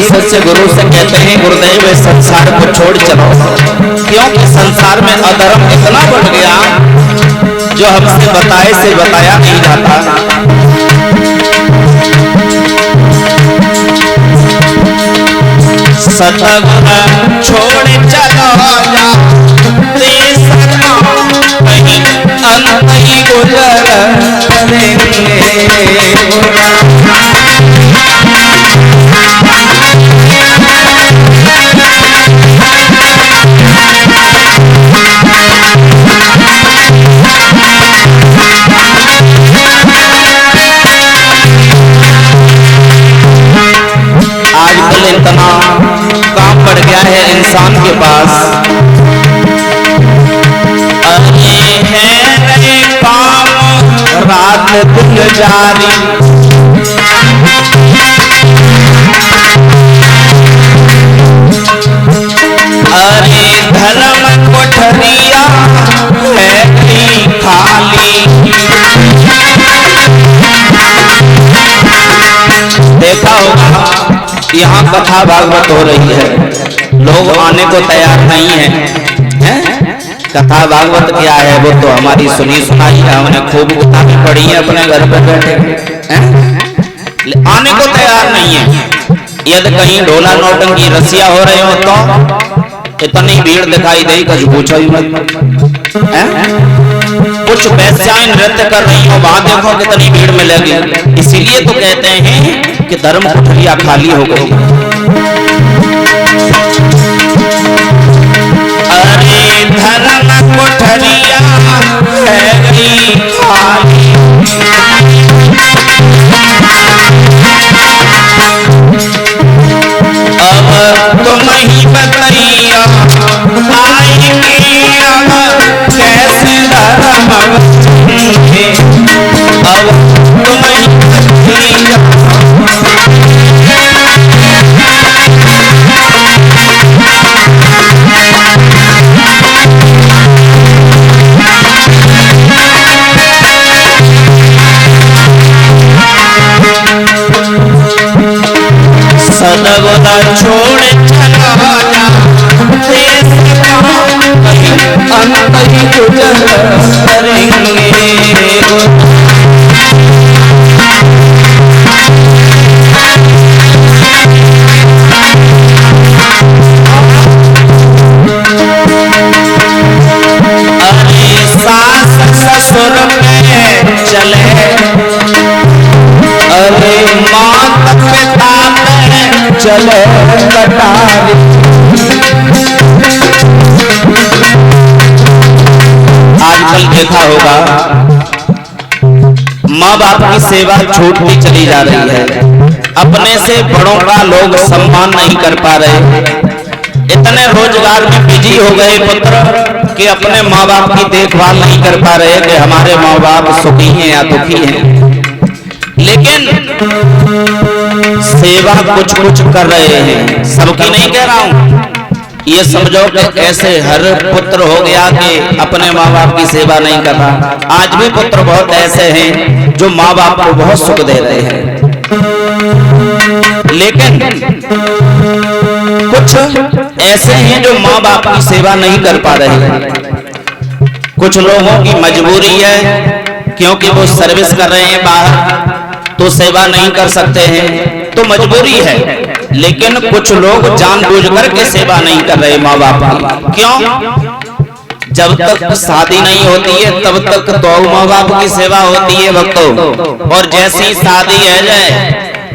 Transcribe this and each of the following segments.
सच्चे गुरु से कहते हैं गुरुदेव इस संसार को छोड़ चलो, क्योंकि संसार में अधर्म इतना बढ़ गया जो हमसे बताए से बताया नहीं जाता। सतगुरु छोड़ चलो जा कहीं अंत ही गुजर इतना काम बढ़ गया है इंसान के पास। अरे है काम रात दिन जारी, अरे धर्म कोठरिया है खाली। देखा होगा यहाँ कथा भागवत हो रही है, लोग आने को तैयार नहीं है, हैं? कथा भागवत क्या है वो तो हमारी सुनी सुनाई है, हमने खूब किताबें पढ़ी है अपने घर पर बैठे, हैं? आने को तैयार नहीं है। यदि कहीं ढोला नौटंकी रसिया हो रहे हो तो इतनी भीड़ दिखाई दे कुछ पूछो ही मत। कुछ वैश्याएं नृत्य कर रही हो, वहां देखो कितनी भीड़ मिलेगी। इसीलिए तो कहते हैं कि धर्म कोठरिया खाली हो गई। अरे धर्म कोठरिया है खाली, अब तुम ही बताइए आएंगे अब कैसे धर्म, अब तुम ही बताइए। सदगुरु छोड़ चला जा देश अंत ही गुजर करेंगे। अरे सास ससुर में चले, अरे माता पिता चलो कटारी। आजकल देखा होगा माँ बाप की सेवा छूटती चली जा रही है, अपने से बड़ों का लोग सम्मान नहीं कर पा रहे। इतने रोजगार में बिजी हो गए पुत्र कि अपने माँ बाप की देखभाल नहीं कर पा रहे कि हमारे माँ बाप सुखी हैं या दुखी हैं। लेकिन सेवा कुछ कुछ कर रहे हैं, सबकी नहीं कह रहा हूं। ये समझो कि ऐसे हर पुत्र हो गया कि अपने माँ बाप की सेवा नहीं कर रहा। आज भी पुत्र बहुत ऐसे हैं जो माँ बाप को बहुत सुख दे रहे हैं, लेकिन कुछ ऐसे हैं जो माँ बाप की सेवा नहीं कर पा रहे हैं। कुछ लोगों की मजबूरी है क्योंकि वो सर्विस कर रहे हैं बाहर, तो सेवा नहीं कर सकते हैं, तो मजबूरी है। लेकिन कुछ लोग जानबूझकर के सेवा नहीं कर रहे माँ बाप की। क्यों? जब तक शादी नहीं होती है तब तक तो माँ बाप की सेवा होती है भक्तों, और जैसी शादी है जाए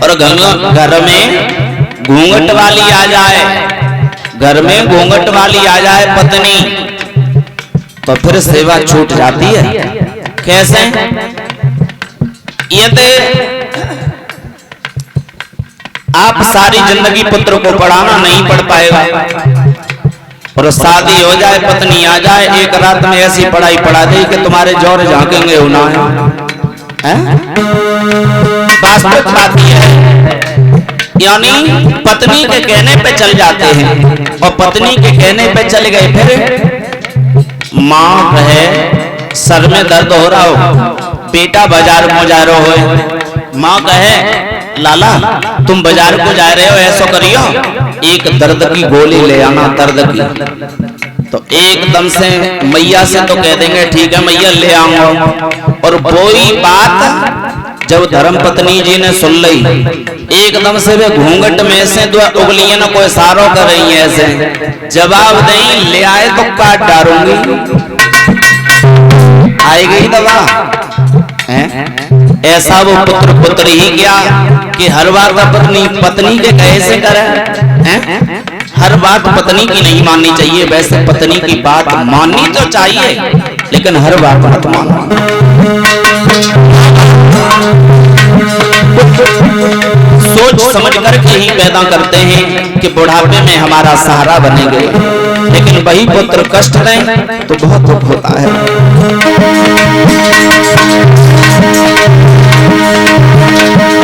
और घर में घूंघट वाली आ जाए, घर में घूंघट वाली आ जाए पत्नी, तो फिर सेवा छूट जाती है। कैसे? यदि आप सारी जिंदगी पुत्र को पढ़ाना नहीं पढ़ पाएगा और शादी हो जाए, पत्नी आ जाए, एक रात में ऐसी पढ़ाई पढ़ा दे कि तुम्हारे जोर झांकेंगे होना है, वास्तविक बात यह है, यानी पत्नी के कहने पे चल जाते हैं और पत्नी के कहने पे चल गए, फिर माँ कहे सर में दर्द हो रहा हो, बेटा बाजार को जा रहे हो, माँ कहे लाला तुम बाजार को जा रहे हो, ऐसा करियो एक दर्द की गोली ले आना, दर्द की। तो एकदम से मैया से तो कह देंगे ठीक है मैया ले आऊंगा, और वही बात जब धर्म पत्नी जी ने सुन ली, एकदम से वे घूंघट में से दो उंगलियां न कोई इशारों कर रही है, ऐसे जवाब नहीं ले आए तो काट डालूंगी, आएगी दवा है? ऐसा वो पुत्र पुत्र ही क्या कि हर बात पत्नी पत्नी के कैसे करे, हर बात पत्नी की नहीं माननी चाहिए। वैसे पत्नी की बात माननी तो चाहिए, लेकिन हर बात मत मानो। सोच समझ करके ही पैदा करते हैं कि बुढ़ापे में हमारा सहारा बनेंगे, लेकिन वही पुत्र कष्ट दें तो बहुत दुख होता है।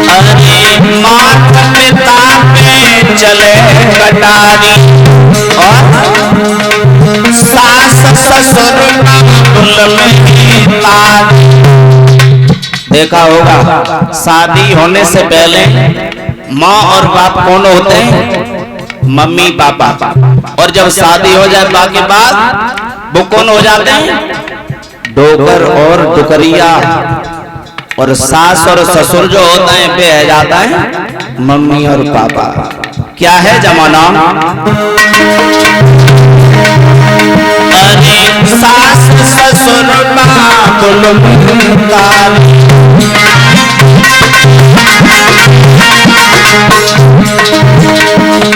अरे मात पिता पे चले कटारी और सास ससुर में तारी। देखा होगा शादी होने से पहले माँ और बाप कौन होते हैं? Mummy papa. और जब शादी हो जाए बाकी बाद वो कौन हो जाते हैं? डोकर और डुकरिया। और सास और ससुर जो होते हैं वे है जाता है मम्मी और पापा। क्या है जमाना? अरे सास ससुर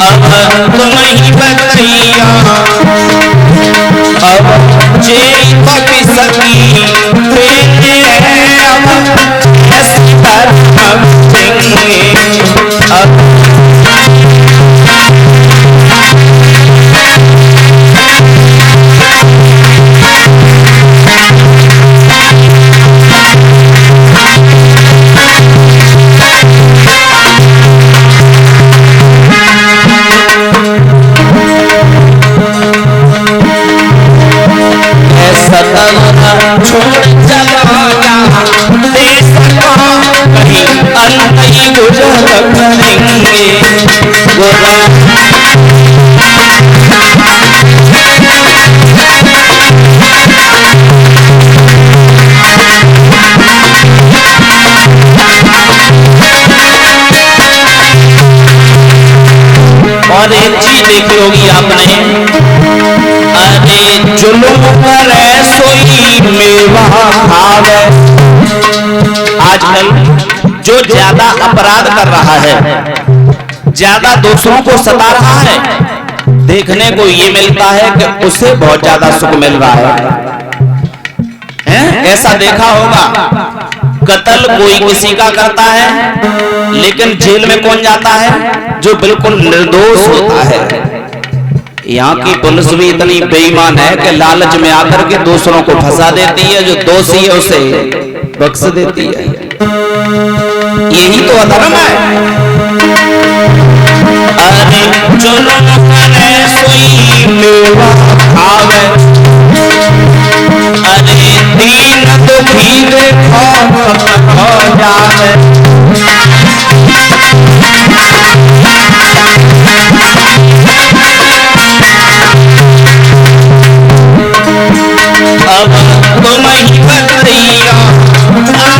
अब तुम ही बतैया, अब जे कभी सकी और एक चीज देखी होगी आपने, अरे जुल्म करे सोई मेवा खावे। आजकल जो ज्यादा अपराध कर रहा है, ज्यादा दूसरों को सता रहा है, देखने को ये मिलता है कि उसे बहुत ज्यादा सुख मिल रहा है? ऐसा देखा होगा कत्ल कोई किसी का करता है, लेकिन जेल में कौन जाता है? जो बिल्कुल निर्दोष होता है। यहाँ की पुलिस भी इतनी बेईमान है कि लालच में आकर के दूसरों को फंसा देती है, जो दोषी है उसे बख्श देती है। यही तो अधर्म है। अरे जुल्म करे सोई मेवा खावे, अरे दीन दुखी देखो हो जावे। अब तुम ही बतैया अब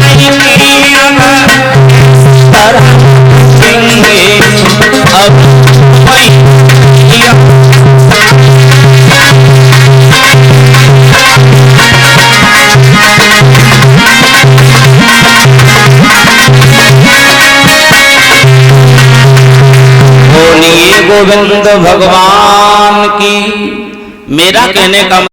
बोलिए गोविंद भगवान की। मेरा कहने का